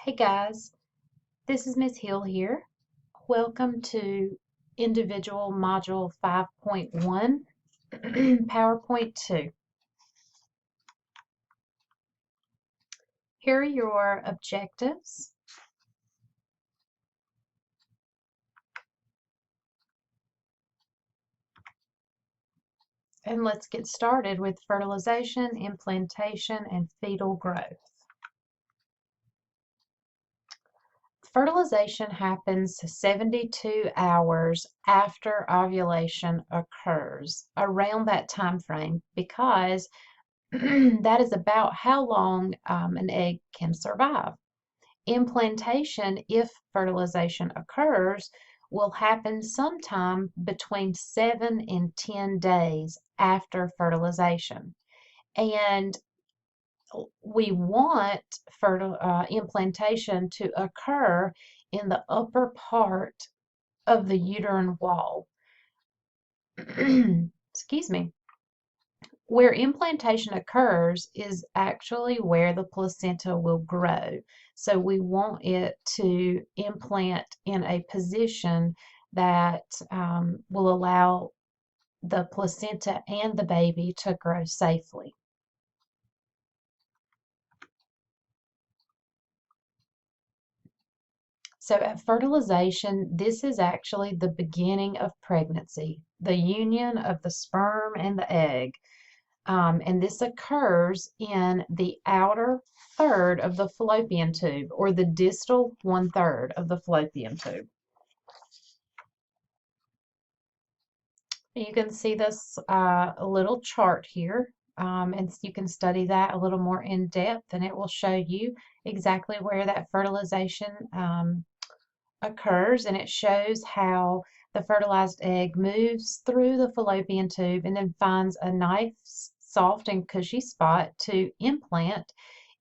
Hey guys, this is Miss Hill here. Welcome to Individual Module 5.1, PowerPoint 2. Here are your objectives. And let's get started with fertilization, implantation, and fetal growth. Fertilization happens 72 hours after ovulation occurs, around that time frame, because that is about how long an egg can survive. Implantation, if fertilization occurs, will happen sometime between 7 and 10 days after fertilization. And we want implantation to occur in the upper part of the uterine wall. Excuse me. Where implantation occurs is actually where the placenta will grow. So we want it to implant in a position that will allow the placenta and the baby to grow safely. So at fertilization, this is actually the beginning of pregnancy, the union of the sperm and the egg. And this occurs in the outer third of the fallopian tube, or the distal 1/3 of the fallopian tube. You can see this little chart here, and you can study that a little more in depth, and it will show you exactly where that fertilization occurs, and it shows how the fertilized egg moves through the fallopian tube and then finds a nice, soft, and cushy spot to implant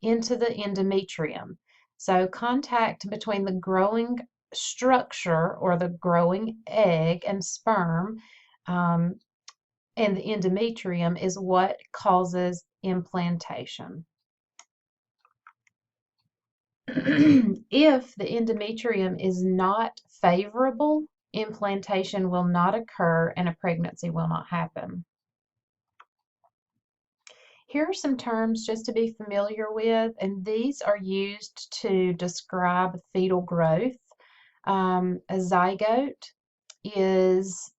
into the endometrium. So contact between the growing structure, or the growing egg and sperm, and the endometrium is what causes implantation. If the endometrium is not favorable, implantation will not occur and a pregnancy will not happen. Here are some terms just to be familiar with, and these are used to describe fetal growth. A zygote is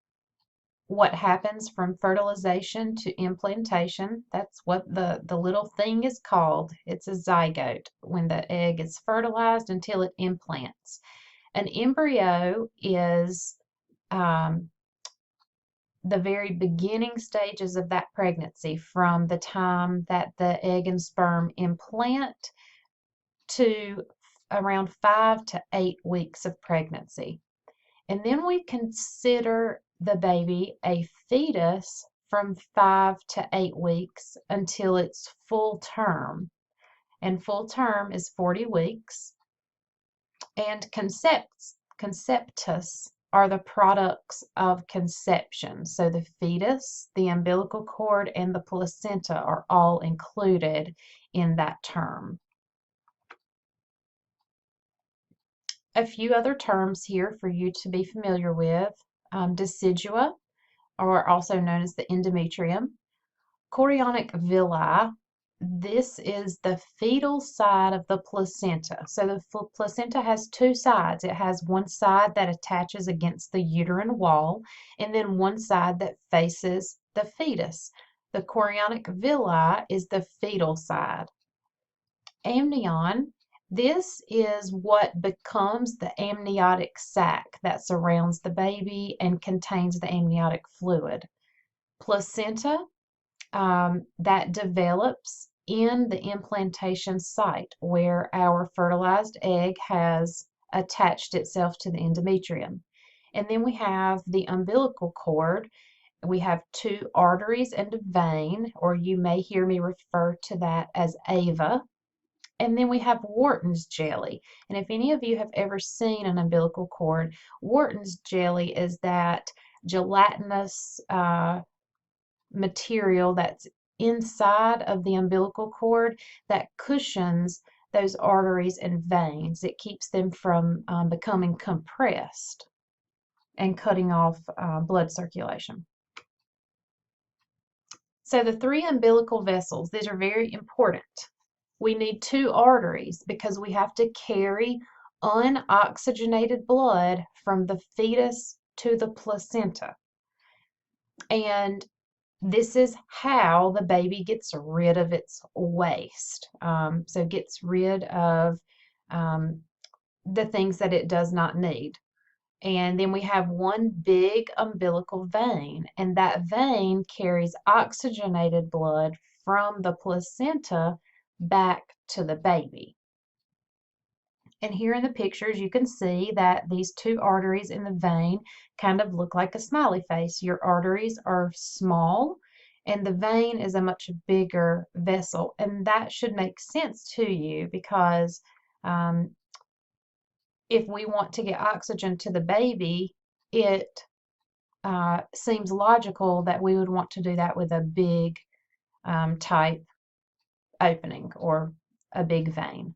what happens from fertilization to implantation. That's what the little thing is called. It's a zygote when the egg is fertilized until it implants. An embryo is the very beginning stages of that pregnancy, from the time that the egg and sperm implant to around 5 to 8 weeks of pregnancy. And then we consider the baby a fetus from 5 to 8 weeks until its full term. And full term is 40 weeks. And conceptus are the products of conception. So the fetus, the umbilical cord, and the placenta are all included in that term. A few other terms here for you to be familiar with. Decidua, or also known as the endometrium. Chorionic villi, this is the fetal side of the placenta. So the placenta has two sides. It has one side that attaches against the uterine wall, and then one side that faces the fetus. The chorionic villi is the fetal side. Amnion, this is what becomes the amniotic sac that surrounds the baby and contains the amniotic fluid. Placenta, that develops in the implantation site where our fertilized egg has attached itself to the endometrium. And then we have the umbilical cord. We have two arteries and a vein, or you may hear me refer to that as AVA. And then we have Wharton's jelly. And if any of you have ever seen an umbilical cord, Wharton's jelly is that gelatinous material that's inside of the umbilical cord that cushions those arteries and veins. It keeps them from becoming compressed and cutting off blood circulation. So the 3 umbilical vessels, these are very important. We need 2 arteries because we have to carry unoxygenated blood from the fetus to the placenta. And this is how the baby gets rid of its waste. So gets rid of the things that it does not need. And then we have one big umbilical vein, and that vein carries oxygenated blood from the placenta back to the baby. And here in the pictures, you can see that these 2 arteries in the vein kind of look like a smiley face. Your arteries are small, and the vein is a much bigger vessel. And that should make sense to you because if we want to get oxygen to the baby, it seems logical that we would want to do that with a big type opening or a big vein.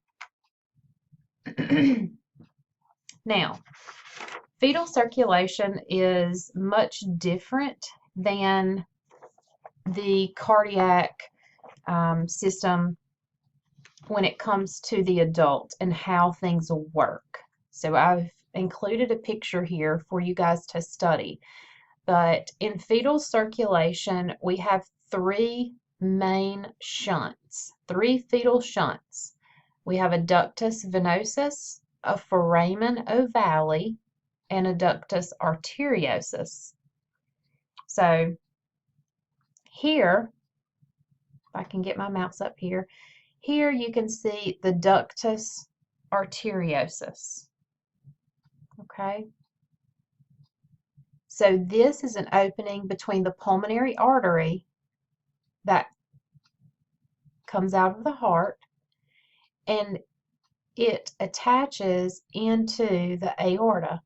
Now, fetal circulation is much different than the cardiac system when it comes to the adult and how things work. So I've included a picture here for you guys to study. But in fetal circulation, we have 3 main shunts, 3 fetal shunts. We have a ductus venosus, a foramen ovale, and a ductus arteriosus. So here, if I can get my mouse up here, here you can see the ductus arteriosus. Okay. So this is an opening between the pulmonary artery that comes out of the heart, and it attaches into the aorta.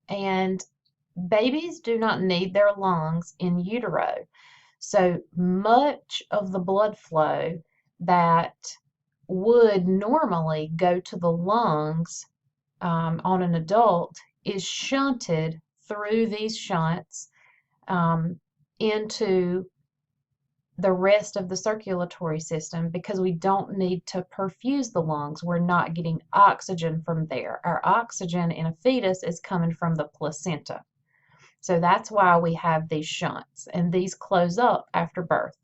And babies do not need their lungs in utero. So much of the blood flow that would normally go to the lungs on an adult is shunted through these shunts into the rest of the circulatory system because we don't need to perfuse the lungs. We're not getting oxygen from there. Our oxygen in a fetus is coming from the placenta. So that's why we have these shunts, and these close up after birth.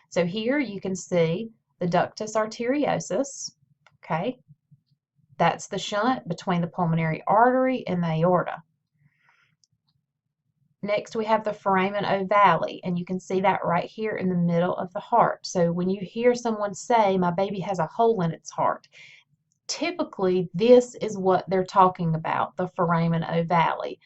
So here you can see the ductus arteriosus, okay? That's the shunt between the pulmonary artery and the aorta. Next, we have the foramen ovale, and you can see that right here in the middle of the heart. So when you hear someone say, my baby has a hole in its heart, typically this is what they're talking about, the foramen ovale.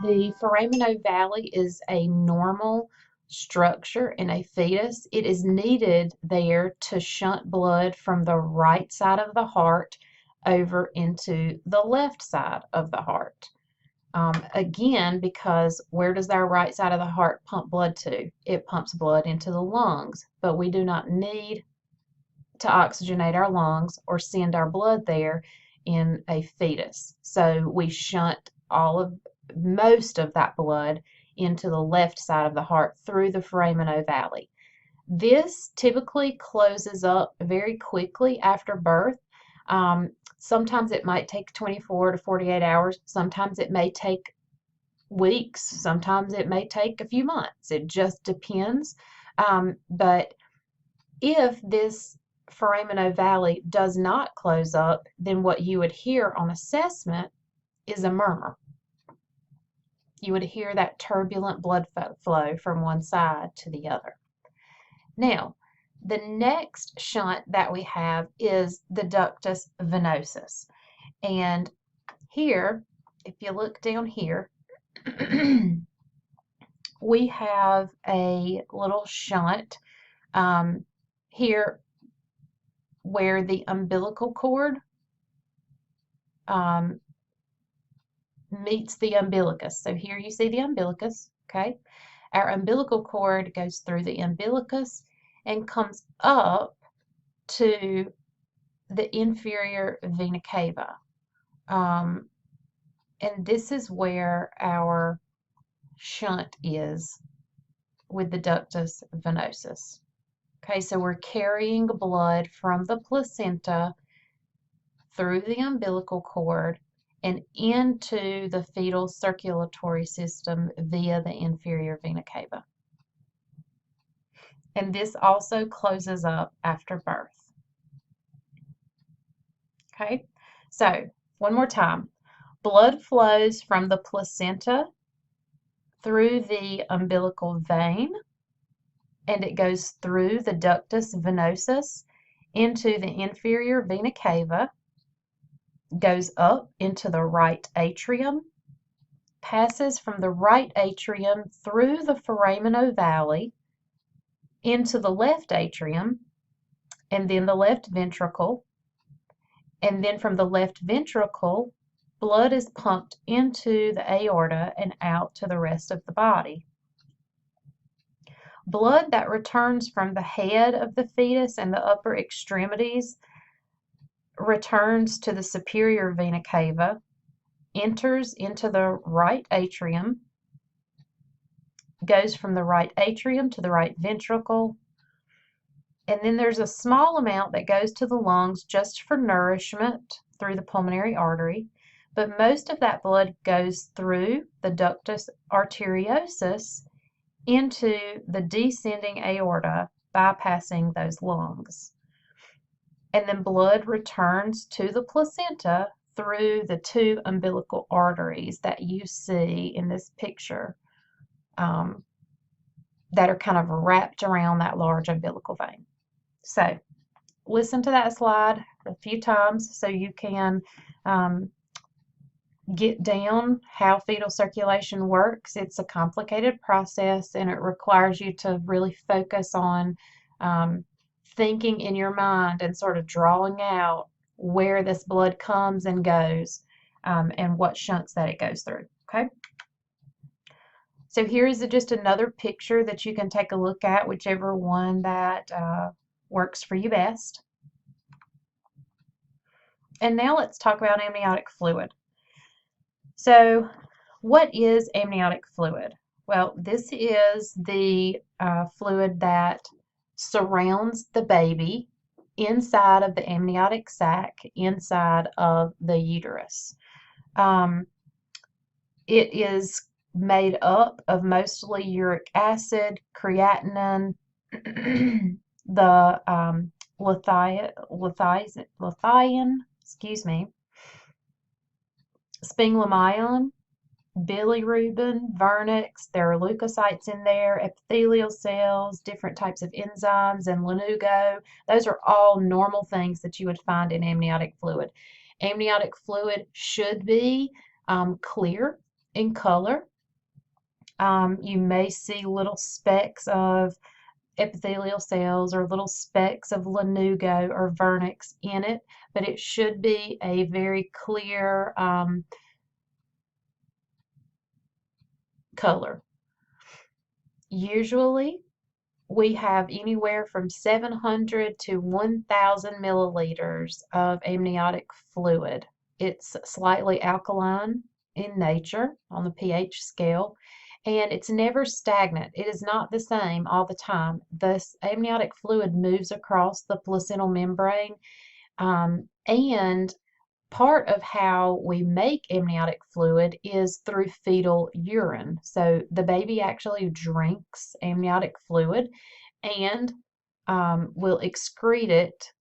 The foramen ovale is a normal structure in a fetus. It is needed there to shunt blood from the right side of the heart over into the left side of the heart. Again, because where does our right side of the heart pump blood to? It pumps blood into the lungs, but we do not need to oxygenate our lungs or send our blood there in a fetus. So we shunt most of that blood into the left side of the heart through the foramen ovale. This typically closes up very quickly after birth. Sometimes it might take 24 to 48 hours. Sometimes it may take weeks. Sometimes it may take a few months. It just depends. But if this foramen ovale does not close up, then what you would hear on assessment is a murmur. You would hear that turbulent blood flow from one side to the other. Now, the next shunt that we have is the ductus venosus. And here, if you look down here, we have a little shunt here where the umbilical cord meets the umbilicus. So here you see the umbilicus, okay? Our umbilical cord goes through the umbilicus, and comes up to the inferior vena cava. And this is where our shunt is with the ductus venosus. Okay, so we're carrying blood from the placenta through the umbilical cord and into the fetal circulatory system via the inferior vena cava. And this also closes up after birth. Okay, so one more time. Blood flows from the placenta through the umbilical vein, and it goes through the ductus venosus into the inferior vena cava, goes up into the right atrium, passes from the right atrium through the foramen ovale into the left atrium, and then the left ventricle, and then from the left ventricle, blood is pumped into the aorta and out to the rest of the body. Blood that returns from the head of the fetus and the upper extremities returns to the superior vena cava, enters into the right atrium, goes from the right atrium to the right ventricle, and then there's a small amount that goes to the lungs just for nourishment through the pulmonary artery, but most of that blood goes through the ductus arteriosus into the descending aorta, bypassing those lungs. And then blood returns to the placenta through the two umbilical arteries that you see in this picture, that are kind of wrapped around that large umbilical vein. So listen to that slide a few times so you can get down how fetal circulation works. It's a complicated process, and it requires you to really focus on thinking in your mind and sort of drawing out where this blood comes and goes, and what shunts that it goes through. Okay. So here is just another picture that you can take a look at, whichever one that works for you best. And now let's talk about amniotic fluid. So what is amniotic fluid? Well, this is the fluid that surrounds the baby inside of the amniotic sac, inside of the uterus. It is made up of mostly uric acid, creatinine, the lithium, sphingomyelin, bilirubin, vernix. There are leukocytes in there, epithelial cells, different types of enzymes, and lanugo. Those are all normal things that you would find in amniotic fluid. Amniotic fluid should be clear in color. You may see little specks of epithelial cells or little specks of lanugo or vernix in it, but it should be a very clear color. Usually we have anywhere from 700 to 1,000 milliliters of amniotic fluid. It's slightly alkaline in nature on the pH scale, and it's never stagnant. It is not the same all the time. This amniotic fluid moves across the placental membrane, and part of how we make amniotic fluid is through fetal urine. So the baby actually drinks amniotic fluid and will excrete it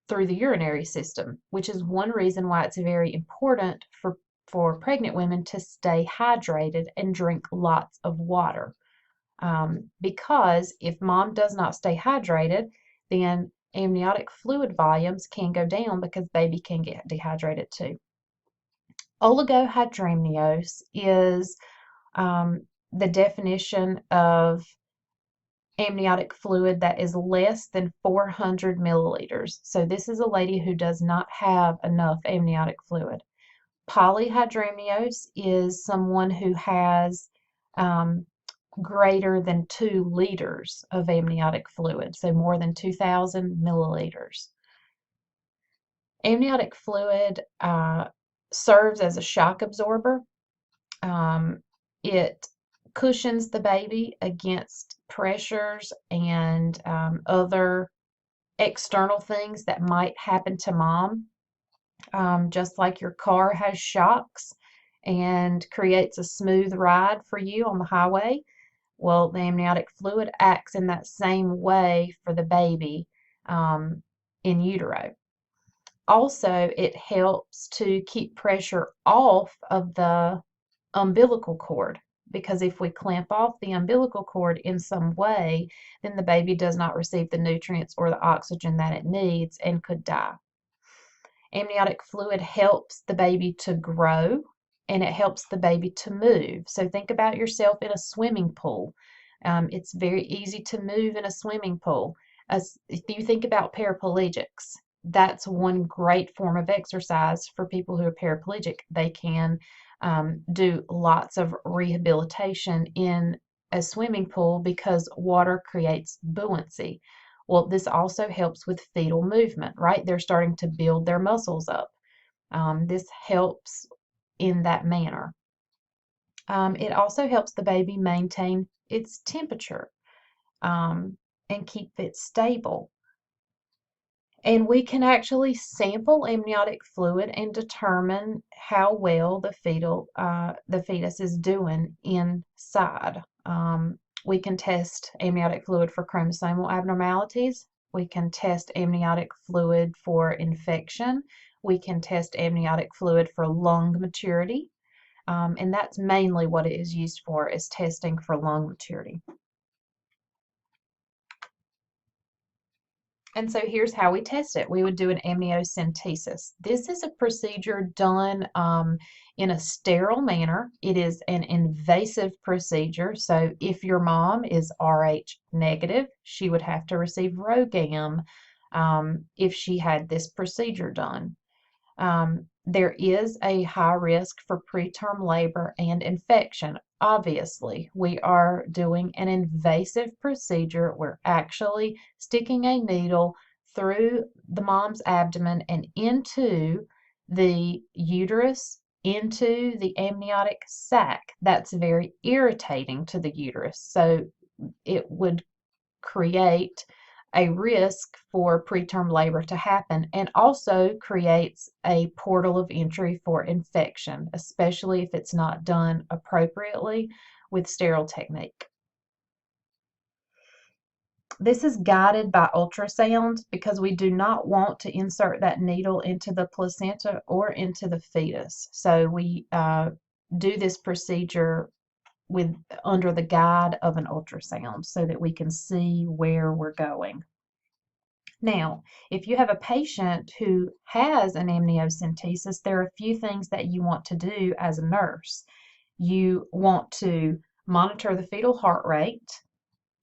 through the urinary system, which is one reason why it's very important for pregnant women to stay hydrated and drink lots of water. Because if mom does not stay hydrated, then amniotic fluid volumes can go down because baby can get dehydrated too. Oligohydramnios is the definition of amniotic fluid that is less than 400 milliliters. So this is a lady who does not have enough amniotic fluid. Polyhydramnios is someone who has greater than 2 liters of amniotic fluid, so more than 2,000 milliliters. Amniotic fluid serves as a shock absorber. It cushions the baby against pressures and other external things that might happen to mom. Just like your car has shocks and creates a smooth ride for you on the highway, well, the amniotic fluid acts in that same way for the baby in utero. Also, it helps to keep pressure off of the umbilical cord, because if we clamp off the umbilical cord in some way, then the baby does not receive the nutrients or the oxygen that it needs and could die. Amniotic fluid helps the baby to grow, and it helps the baby to move. So think about yourself in a swimming pool. It's very easy to move in a swimming pool. As if you think about paraplegics, that's one great form of exercise for people who are paraplegic. They can do lots of rehabilitation in a swimming pool because water creates buoyancy. Well, this also helps with fetal movement, right? They're starting to build their muscles up. This helps in that manner. It also helps the baby maintain its temperature and keep it stable. And we can actually sample amniotic fluid and determine how well the fetus is doing inside. We can test amniotic fluid for chromosomal abnormalities. We can test amniotic fluid for infection. We can test amniotic fluid for lung maturity. And that's mainly what it is used for, is testing for lung maturity. And so here's how we test it. We would do an amniocentesis. This is a procedure done in a sterile manner. It is an invasive procedure. So if your mom is Rh negative, she would have to receive RhoGAM if she had this procedure done. There is a high risk for preterm labor and infection. Obviously, we are doing an invasive procedure. We're actually sticking a needle through the mom's abdomen and into the uterus, into the amniotic sac. That's very irritating to the uterus. So it would create a risk for preterm labor to happen, and also creates a portal of entry for infection, especially if it's not done appropriately with sterile technique. This is guided by ultrasound because we do not want to insert that needle into the placenta or into the fetus. So we do this procedure under the guide of an ultrasound so that we can see where we're going. Now, if you have a patient who has an amniocentesis, there are a few things that you want to do as a nurse. You want to monitor the fetal heart rate.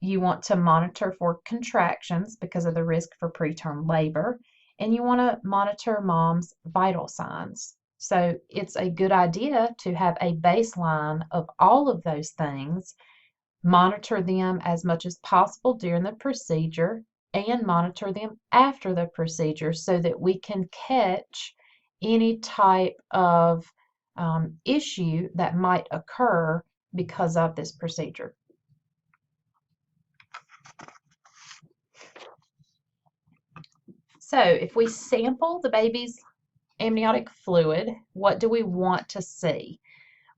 You want to monitor for contractions because of the risk for preterm labor. And you want to monitor mom's vital signs. So it's a good idea to have a baseline of all of those things, monitor them as much as possible during the procedure, and monitor them after the procedure so that we can catch any type of issue that might occur because of this procedure. So if we sample the baby's amniotic fluid, what do we want to see?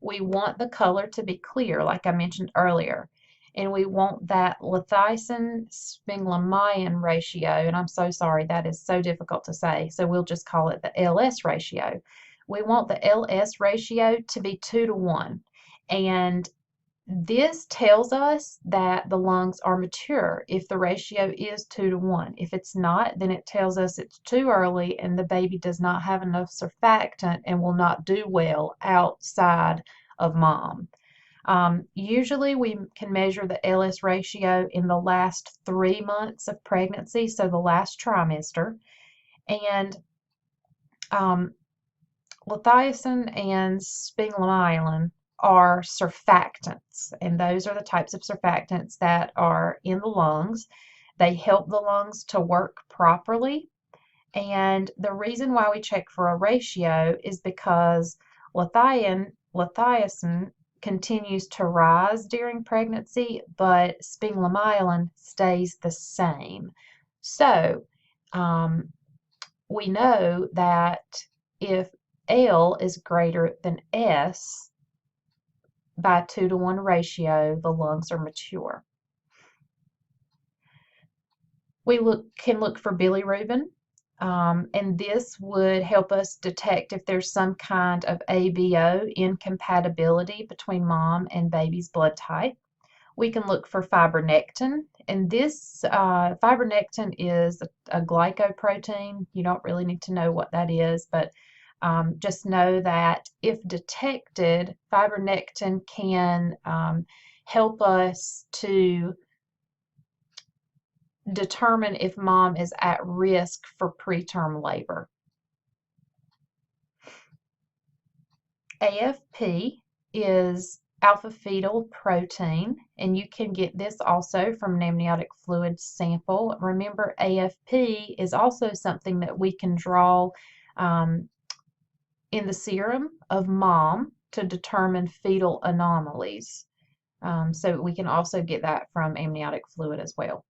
We want the color to be clear, like I mentioned earlier. And we want that lithiasin-sphingolimion ratio, and I'm so sorry, that is so difficult to say, so we'll just call it the LS ratio. We want the LS ratio to be 2:1, and this tells us that the lungs are mature if the ratio is 2:1. If it's not, then it tells us it's too early and the baby does not have enough surfactant and will not do well outside of mom. Usually we can measure the LS ratio in the last 3 months of pregnancy, so the last trimester. And lithiasin and sphingolimion are surfactants, and those are the types of surfactants that are in the lungs. They help the lungs to work properly. And the reason why we check for a ratio is because lithiasin continues to rise during pregnancy, but sphingomyelin stays the same. So we know that if L is greater than S by a 2-to-1 ratio, the lungs are mature. We can look for bilirubin, and this would help us detect if there's some kind of ABO incompatibility between mom and baby's blood type. We can look for fibronectin, and this fibronectin is a glycoprotein. You don't really need to know what that is, but just know that if detected, fibronectin can help us to determine if mom is at risk for preterm labor. AFP is alpha fetal protein, and you can get this also from an amniotic fluid sample. Remember, AFP is also something that we can draw in the serum of mom to determine fetal anomalies. So we can also get that from amniotic fluid as well.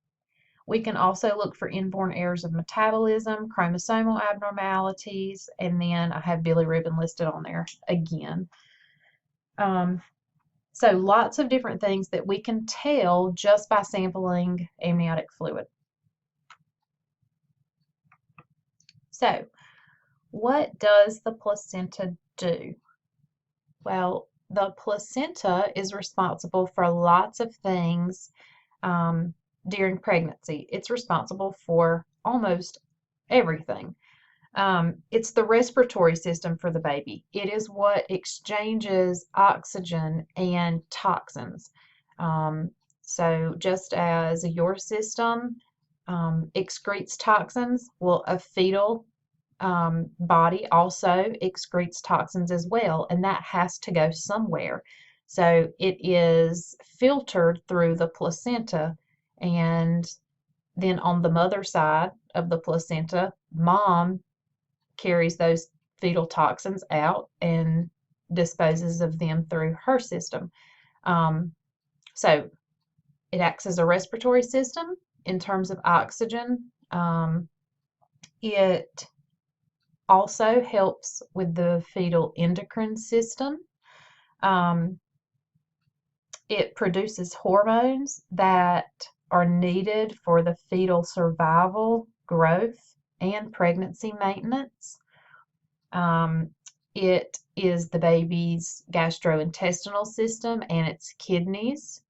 We can also look for inborn errors of metabolism, chromosomal abnormalities, and then I have bilirubin listed on there again. So lots of different things that we can tell just by sampling amniotic fluid. So what does the placenta do? Well, the placenta is responsible for lots of things during pregnancy. It's responsible for almost everything. It's the respiratory system for the baby. It is what exchanges oxygen and toxins. So just as your system excretes toxins, well, a fetal body also excretes toxins as well, and that has to go somewhere. So it is filtered through the placenta, and then on the mother side of the placenta, mom carries those fetal toxins out and disposes of them through her system. So it acts as a respiratory system in terms of oxygen. It also helps with the fetal endocrine system. It produces hormones that are needed for the fetal survival, growth, and pregnancy maintenance. It is the baby's gastrointestinal system and its kidneys,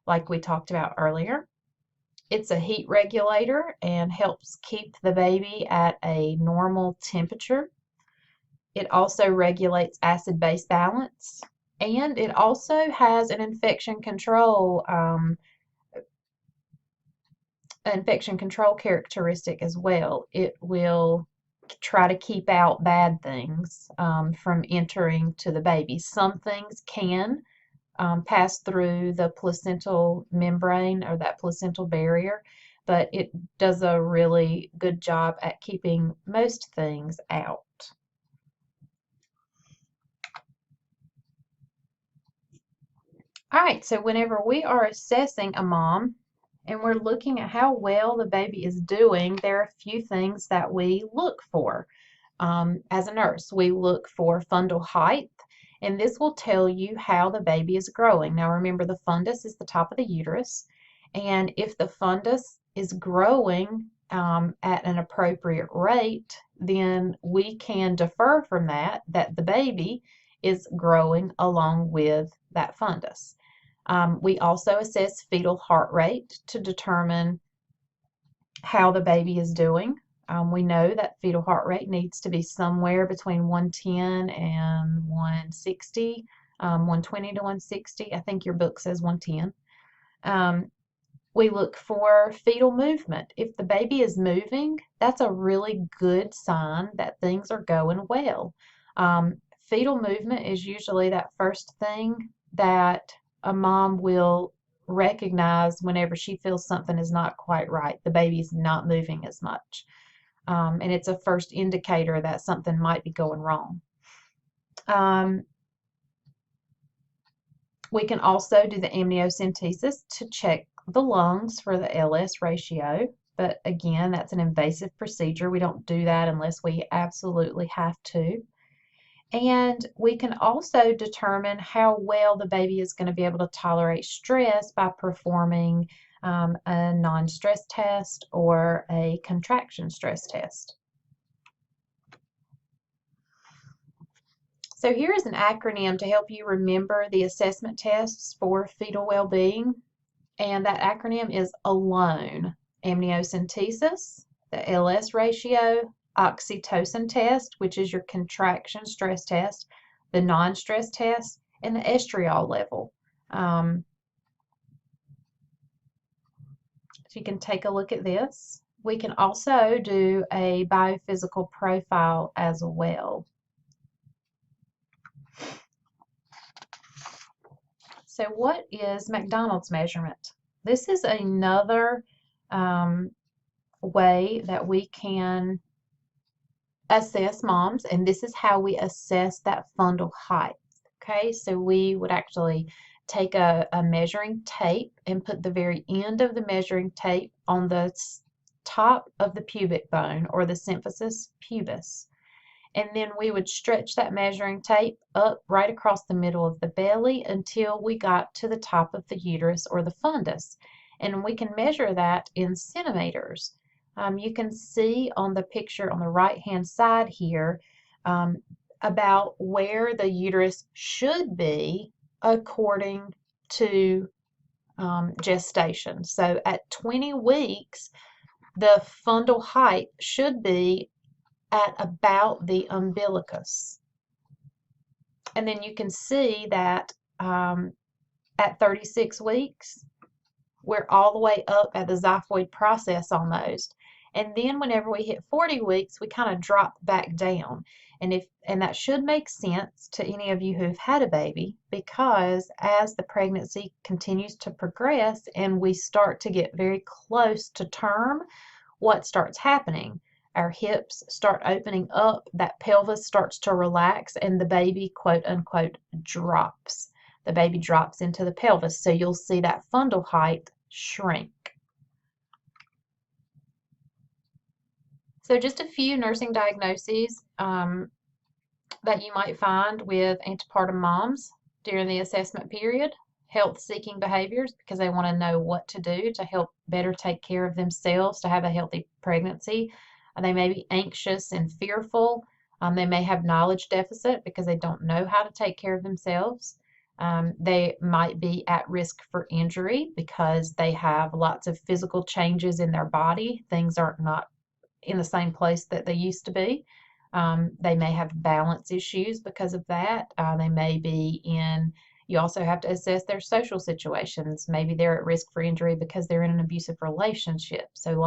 like we talked about earlier. It's a heat regulator and helps keep the baby at a normal temperature. It also regulates acid-base balance, and it also has an infection control characteristic as well. It will try to keep out bad things from entering to the baby. Some things can pass through the placental membrane or that placental barrier, but it does a really good job at keeping most things out. All right, so whenever we are assessing a mom and we're looking at how well the baby is doing, there are a few things that we look for. As a nurse, we look for fundal height, and this will tell you how the baby is growing. Now remember, the fundus is the top of the uterus, and if the fundus is growing at an appropriate rate, then we can defer from that the baby is growing along with that fundus. We also assess fetal heart rate to determine how the baby is doing. We know that fetal heart rate needs to be somewhere between 110 and 160, 120 to 160. I think your book says 110. We look for fetal movement. If the baby is moving, that's a really good sign that things are going well. fetal movement is usually that first thing that a mom will recognize whenever she feels something is not quite right. The baby's not moving as much. And it's a first indicator that something might be going wrong. We can also do the amniocentesis to check the lungs for the LS ratio, but again, that's an invasive procedure. We don't do that unless we absolutely have to. And we can also determine how well the baby is going to be able to tolerate stress by performing a non-stress test or a contraction stress test. So here is an acronym to help you remember the assessment tests for fetal well-being, and that acronym is ALONE: amniocentesis, the LS ratio, oxytocin test, which is your contraction stress test, the non-stress test, and the estriol level. So you can take a look at this. We can also do a biophysical profile as well. So what is McDonald's measurement? This is another way that we can assess moms, and this is how we assess that fundal height. Okay, so we would actually take a measuring tape and put the very end of the measuring tape on the top of the pubic bone, or the symphysis pubis. And then we would stretch that measuring tape up right across the middle of the belly until we got to the top of the uterus or the fundus. And we can measure that in centimeters. You can see on the picture on the right-hand side here about where the uterus should be according to gestation. So at 20 weeks, the fundal height should be at about the umbilicus. And then you can see that at 36 weeks, we're all the way up at the xiphoid process almost. And then whenever we hit 40 weeks, we kind of drop back down. And that should make sense to any of you who've had a baby, because as the pregnancy continues to progress and we start to get very close to term, what starts happening? Our hips start opening up, that pelvis starts to relax, and the baby, quote unquote, drops. The baby drops into the pelvis, so you'll see that fundal height shrink. So just a few nursing diagnoses that you might find with antepartum moms during the assessment period. Health-seeking behaviors, because they want to know what to do to help better take care of themselves to have a healthy pregnancy. They may be anxious and fearful. They may have knowledge deficit because they don't know how to take care of themselves. They might be at risk for injury because they have lots of physical changes in their body. Things are not in the same place that they used to be. They may have balance issues because of that. They may be in, you also have to assess their social situations. Maybe they're at risk for injury because they're in an abusive relationship. So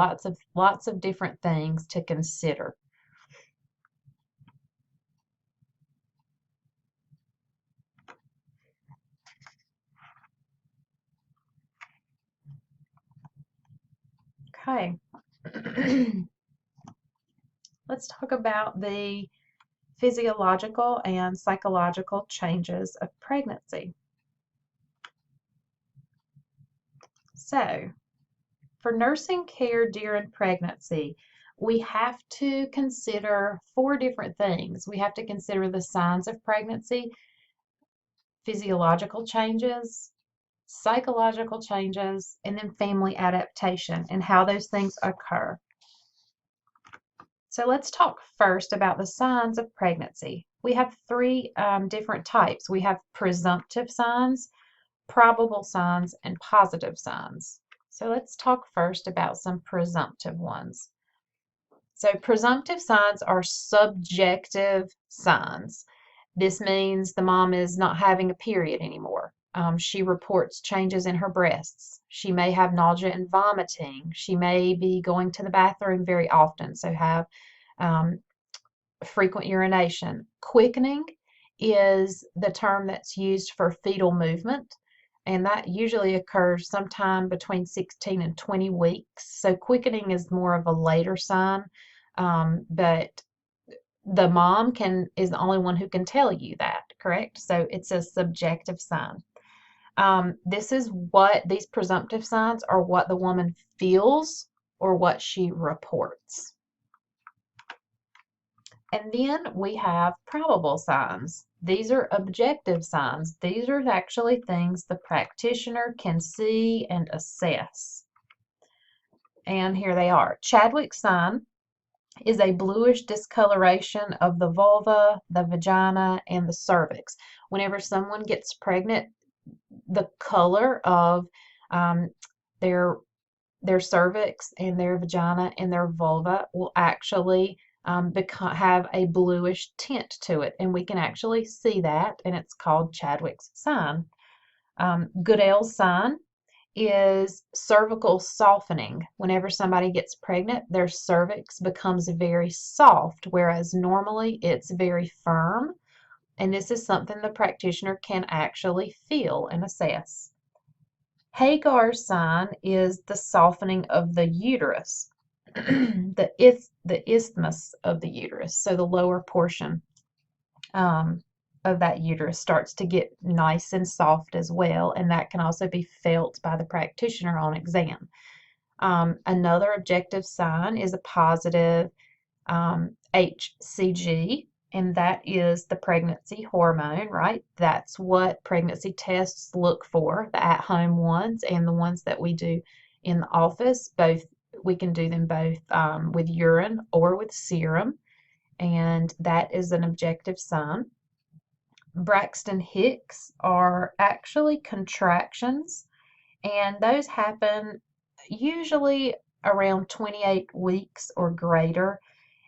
lots of different things to consider. Okay. Let's talk about the physiological and psychological changes of pregnancy. So, for nursing care during pregnancy, we have to consider 4 different things. We have to consider the signs of pregnancy, physiological changes, psychological changes, and then family adaptation and how those things occur. So let's talk first about the signs of pregnancy. We have 3 different types. We have presumptive signs, probable signs, and positive signs. So let's talk first about some presumptive ones. So presumptive signs are subjective signs. This means the mom is not having a period anymore. She reports changes in her breasts. She may have nausea and vomiting. She may be going to the bathroom very often, so have frequent urination. Quickening is the term that's used for fetal movement, and that usually occurs sometime between 16 and 20 weeks. So quickening is more of a later sign, but the mom is the only one who can tell you that, correct? So it's a subjective sign. This is what these presumptive signs are, what the woman feels or what she reports. And then we have probable signs. These are objective signs. These are actually things the practitioner can see and assess. And here they are. Chadwick's sign is a bluish discoloration of the vulva, the vagina, and the cervix. Whenever someone gets pregnant, the color of their cervix and their vagina and their vulva will actually have a bluish tint to it, and we can actually see that, and it's called Chadwick's sign. Goodell's sign is cervical softening. Whenever somebody gets pregnant, their cervix becomes very soft, whereas normally it's very firm, and this is something the practitioner can actually feel and assess. Hagar's sign is the softening of the uterus, the isthmus of the uterus, so the lower portion of that uterus starts to get nice and soft as well, and that can also be felt by the practitioner on exam. Another objective sign is a positive HCG, and that is the pregnancy hormone, right? That's what pregnancy tests look for, the at-home ones and the ones that we do in the office. Both, we can do them both with urine or with serum, and that is an objective sign. Braxton Hicks are actually contractions, and those happen usually around 28 weeks or greater.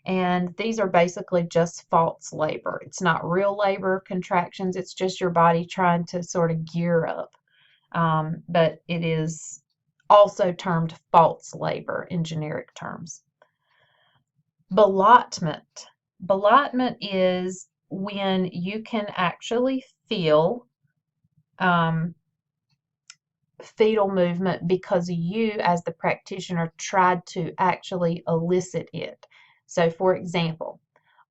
And these are basically just false labor. It's not real labor contractions, it's just your body trying to sort of gear up. But it is also termed false labor in generic terms. Ballottement. Ballottement is when you can actually feel fetal movement because you, as the practitioner, tried to actually elicit it. So, for example,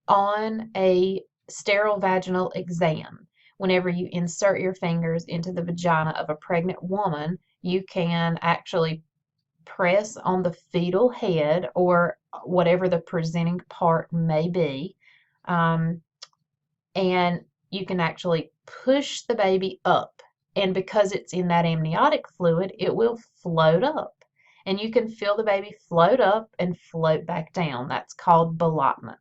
on a sterile vaginal exam, whenever you insert your fingers into the vagina of a pregnant woman, you can actually press on the fetal head or whatever the presenting part may be, and you can actually push the baby up. And because it's in that amniotic fluid, it will float up. And you can feel the baby float up and float back down. That's called ballottement.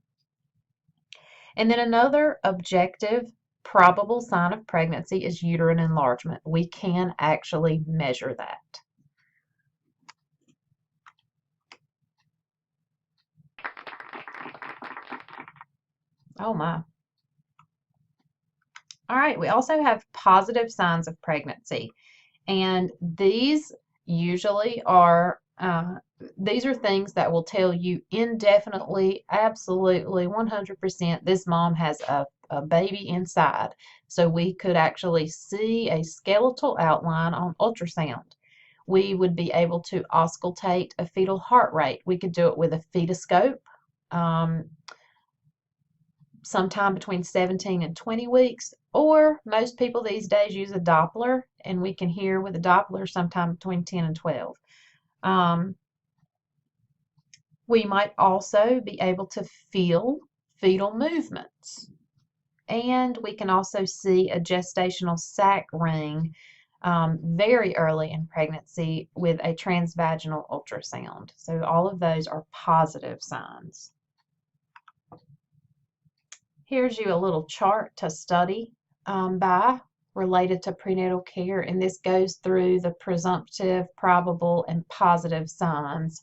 And then another objective probable sign of pregnancy is uterine enlargement. We can actually measure that. Oh my. All right, we also have positive signs of pregnancy, and these usually are these are things that will tell you indefinitely, absolutely, 100% this mom has a baby inside. So we could actually see a skeletal outline on ultrasound. We would be able to auscultate a fetal heart rate. We could do it with a fetoscope. Sometime between 17 and 20 weeks, or most people these days use a Doppler, and we can hear with a Doppler sometime between 10 and 12. We might also be able to feel fetal movements, and we can also see a gestational sac ring very early in pregnancy with a transvaginal ultrasound. So all of those are positive signs. Here's you a little chart to study by related to prenatal care, and this goes through the presumptive, probable, and positive signs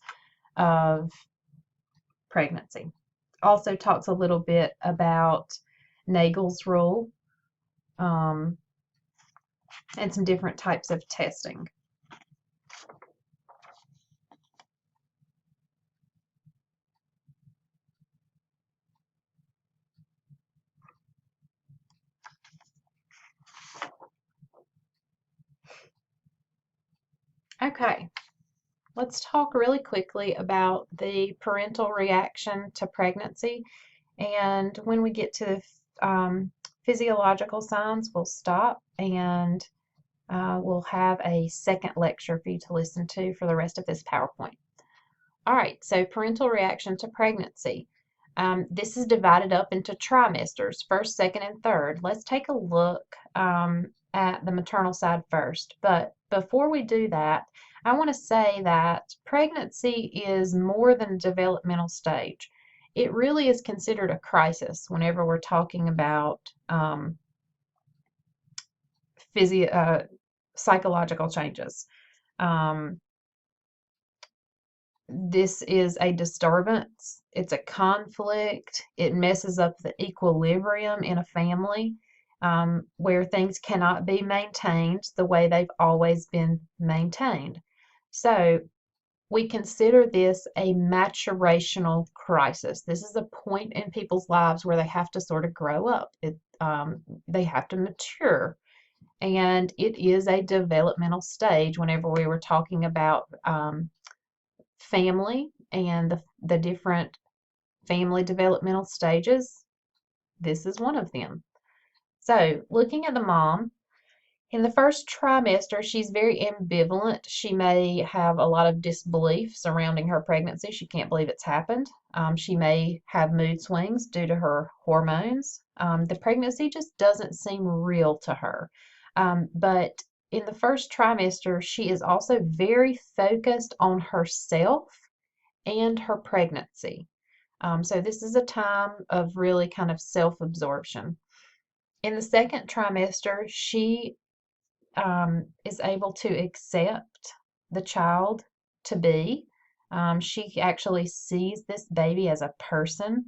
of pregnancy. Also talks a little bit about Nagel's rule and some different types of testing. Okay, let's talk really quickly about the parental reaction to pregnancy. And when we get to the physiological signs, we'll stop and we'll have a second lecture for you to listen to for the rest of this PowerPoint. All right, so parental reaction to pregnancy. This is divided up into trimesters, first, second, and third. Let's take a look at the maternal side first. But before we do that, I want to say that pregnancy is more than a developmental stage. It really is considered a crisis whenever we're talking about psychological changes. This is a disturbance, it's a conflict, it messes up the equilibrium in a family where things cannot be maintained the way they've always been maintained. So we consider this a maturational crisis. This is a point in people's lives where they have to sort of grow up. They have to mature. And it is a developmental stage whenever we were talking about family and the different family developmental stages. This is one of them. So, looking at the mom, in the first trimester, she's very ambivalent. She may have a lot of disbelief surrounding her pregnancy. She can't believe it's happened. She may have mood swings due to her hormones. The pregnancy just doesn't seem real to her. But in the first trimester, she is also very focused on herself and her pregnancy. So this is a time of really kind of self-absorption. In the second trimester, she is able to accept the child to be. She actually sees this baby as a person.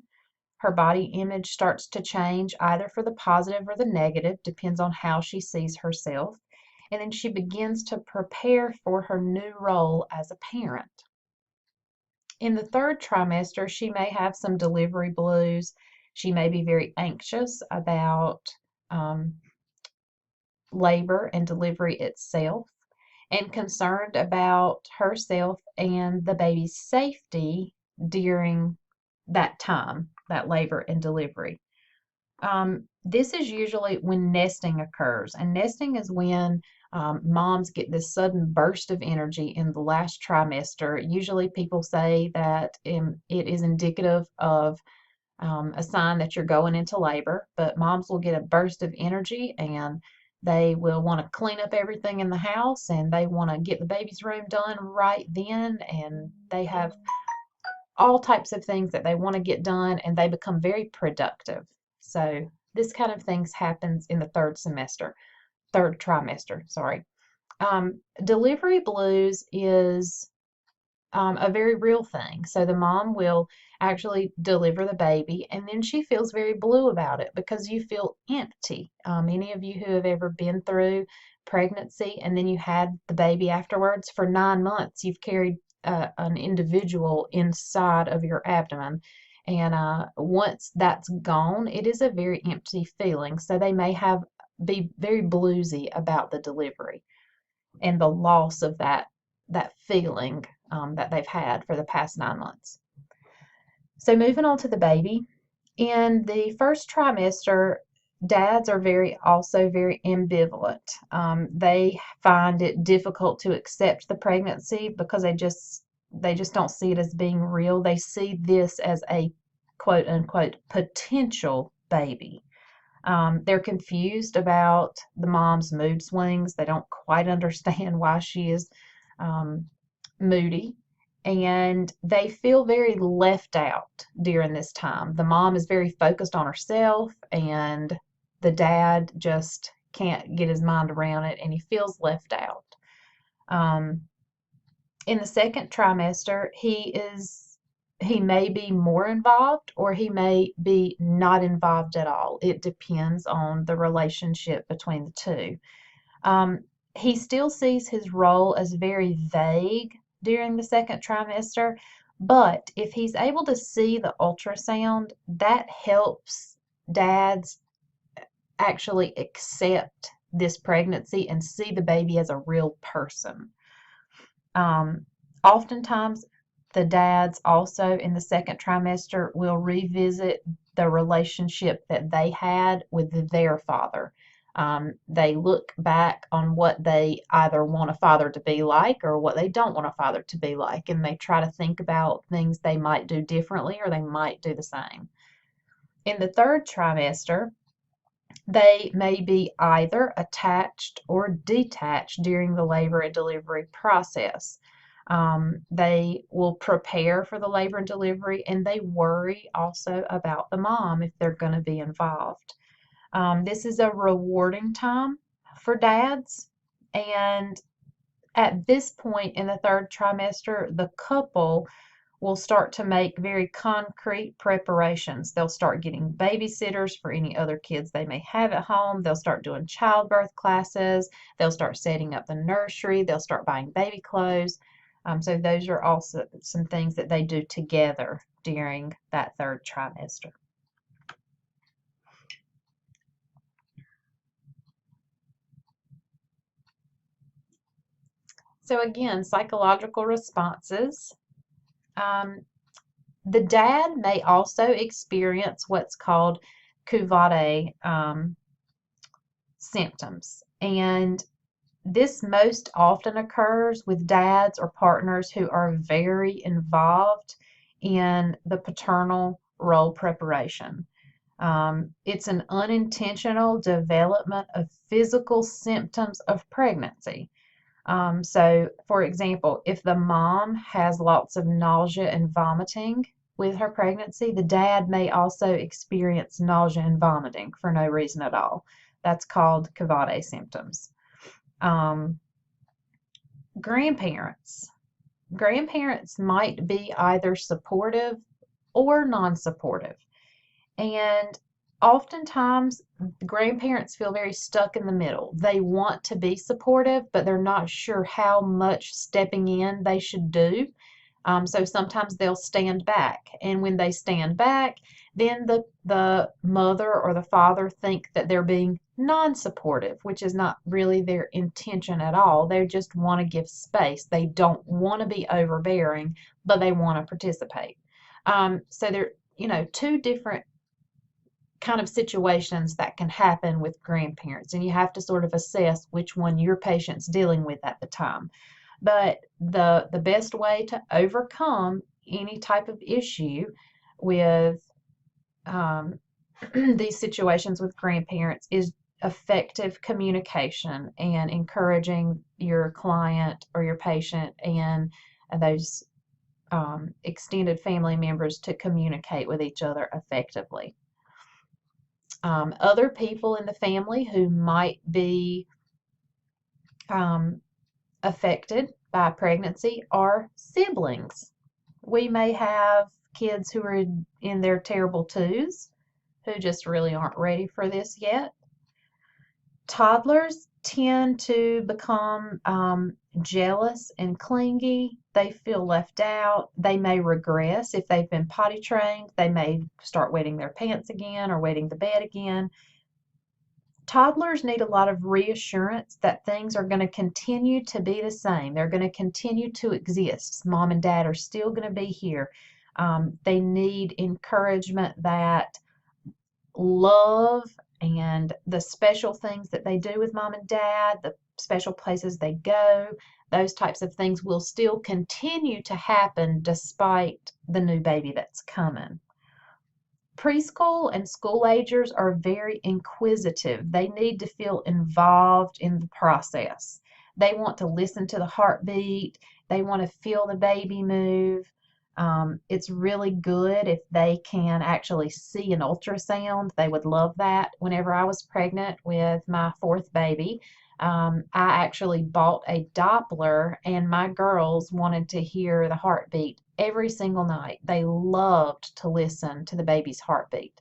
Her body image starts to change either for the positive or the negative, depends on how she sees herself. And then she begins to prepare for her new role as a parent. In the third trimester, she may have some delivery blues. She may be very anxious about labor and delivery itself and concerned about herself and the baby's safety during that time, that labor and delivery. This is usually when nesting occurs, and nesting is when moms get this sudden burst of energy in the last trimester. Usually, people say that it is indicative of a sign that you're going into labor, but moms will get a burst of energy and they will want to clean up everything in the house and they want to get the baby's room done right then, and they have all types of things that they want to get done and they become very productive. So this kind of things happens in the third trimester, sorry. Delivery blues is a very real thing. So the mom will actually deliver the baby and then she feels very blue about it because you feel empty. Any of you who have ever been through pregnancy and then you had the baby afterwards, for 9 months you've carried an individual inside of your abdomen. And once that's gone, it is a very empty feeling. So they may be very bluesy about the delivery and the loss of that feeling that they've had for the past 9 months. So moving on to the baby, in the first trimester, dads are also very ambivalent. They find it difficult to accept the pregnancy because they just don't see it as being real. They see this as a quote unquote potential baby. They're confused about the mom's mood swings. They don't quite understand why she is moody. And they feel very left out during this time. The mom is very focused on herself, and the dad just can't get his mind around it, and he feels left out. In the second trimester, he may be more involved or he may be not involved at all. It depends on the relationship between the two. He still sees his role as very vague during the second trimester, but if he's able to see the ultrasound, that helps dads actually accept this pregnancy and see the baby as a real person. Oftentimes, the dads also in the second trimester will revisit the relationship that they had with their father. They look back on what they either want a father to be like or what they don't want a father to be like, and they try to think about things they might do differently or they might do the same. In the third trimester, they may be either attached or detached during the labor and delivery process. They will prepare for the labor and delivery, and they worry also about the mom if they're going to be involved. This is a rewarding time for dads, and at this point in the third trimester, the couple will start to make very concrete preparations. They'll start getting babysitters for any other kids they may have at home. They'll start doing childbirth classes. They'll start setting up the nursery. They'll start buying baby clothes. So those are also some things that they do together during that third trimester. So again, psychological responses. Um, the dad may also experience what's called Couvade symptoms. And this most often occurs with dads or partners who are very involved in the paternal role preparation. It's an unintentional development of physical symptoms of pregnancy. So, for example, if the mom has lots of nausea and vomiting with her pregnancy, the dad may also experience nausea and vomiting for no reason at all. That's called Couvade symptoms. Um, grandparents. Grandparents might be either supportive or non-supportive. And oftentimes, grandparents feel very stuck in the middle. They want to be supportive, but they're not sure how much stepping in they should do. So sometimes they'll stand back, and when they stand back, then the mother or the father think that they're being non-supportive, which is not really their intention at all. They just want to give space. They don't want to be overbearing, but they want to participate. So there, two different kind of situations that can happen with grandparents, and you have to sort of assess which one your patient's dealing with at the time. But the best way to overcome any type of issue with these situations with grandparents is effective communication and encouraging your client or your patient and those extended family members to communicate with each other effectively. Other people in the family who might be affected by pregnancy are siblings. We may have kids who are in their terrible twos who just really aren't ready for this yet. Toddlers tend to become jealous and clingy. They feel left out. They may regress if they've been potty trained. They may start wetting their pants again or wetting the bed again. Toddlers need a lot of reassurance that things are going to continue to be the same. They're going to continue to exist. Mom and dad are still going to be here. They need encouragement that love and the special things that they do with mom and dad, the special places they go, those types of things will still continue to happen despite the new baby that's coming. Preschool and school agers are very inquisitive. They need to feel involved in the process. They want to listen to the heartbeat. They want to feel the baby move. It's really good if they can actually see an ultrasound. They would love that. Whenever I was pregnant with my fourth baby, I actually bought a Doppler, and my girls wanted to hear the heartbeat every single night. They loved to listen to the baby's heartbeat.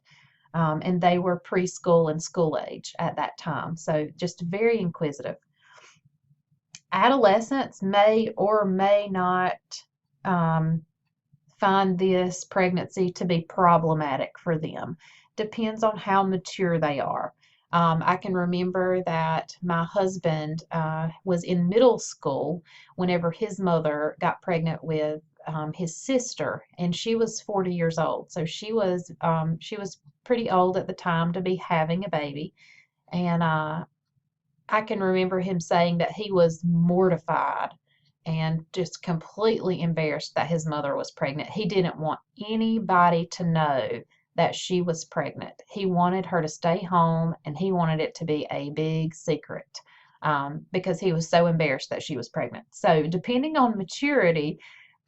And they were preschool and school age at that time, so just very inquisitive. Adolescents may or may not find this pregnancy to be problematic for them. Depends on how mature they are. I can remember that my husband was in middle school whenever his mother got pregnant with his sister, and she was 40 years old. So she was pretty old at the time to be having a baby, and I can remember him saying that he was mortified and just completely embarrassed that his mother was pregnant. He didn't want anybody to know that she was pregnant. He wanted her to stay home and he wanted it to be a big secret because he was so embarrassed that she was pregnant. So, depending on maturity,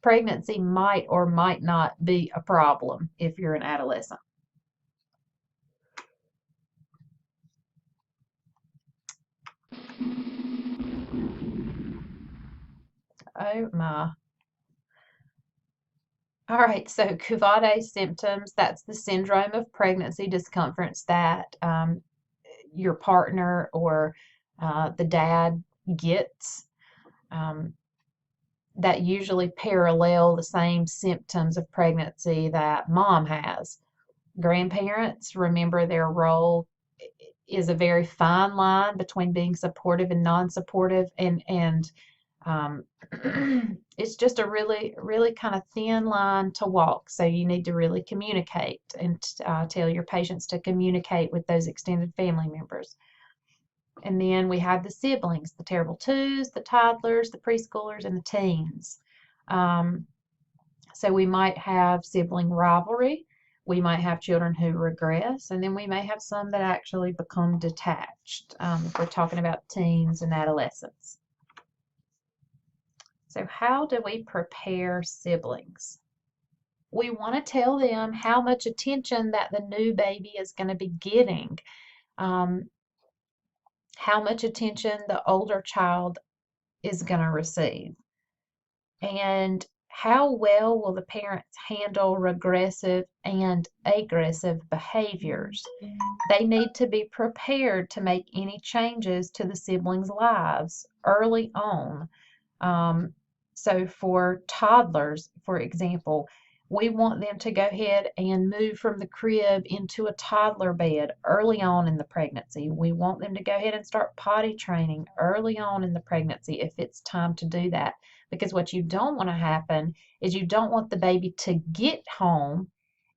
pregnancy might or might not be a problem if you're an adolescent. Oh my. All right, so Couvade's symptoms, that's the syndrome of pregnancy discomforts that your partner or the dad gets um, that usually parallel the same symptoms of pregnancy that mom has. Grandparents, remember their role is a very fine line between being supportive and non-supportive, and um, it's just a really, really kind of thin line to walk. So you need to really communicate and tell your patients to communicate with those extended family members. And then we have the siblings, the terrible twos, the toddlers, the preschoolers, and the teens. Um, so we might have sibling rivalry. We might have children who regress, and then we may have some that actually become detached if we're talking about teens and adolescents. So, how do we prepare siblings? We want to tell them how much attention that the new baby is going to be getting, um, how much attention the older child is going to receive, and how well will the parents handle regressive and aggressive behaviors. They need to be prepared to make any changes to the siblings' lives early on. Um, so for toddlers, for example, we want them to go ahead and move from the crib into a toddler bed early on in the pregnancy. We want them to go ahead and start potty training early on in the pregnancy if it's time to do that. Because what you don't want to happen is you don't want the baby to get home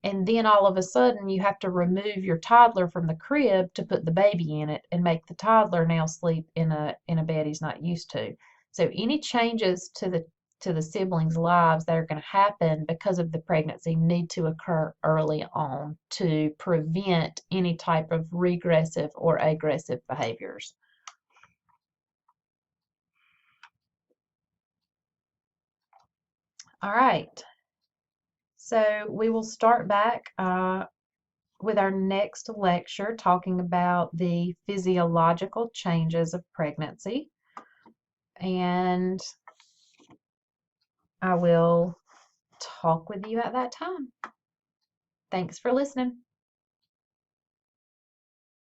and then all of a sudden you have to remove your toddler from the crib to put the baby in it and make the toddler now sleep in a bed he's not used to. So any changes to the siblings' lives that are going to happen because of the pregnancy need to occur early on to prevent any type of regressive or aggressive behaviors. All right, so we will start back with our next lecture talking about the physiological changes of pregnancy, and I will talk with you at that time. Thanks for listening.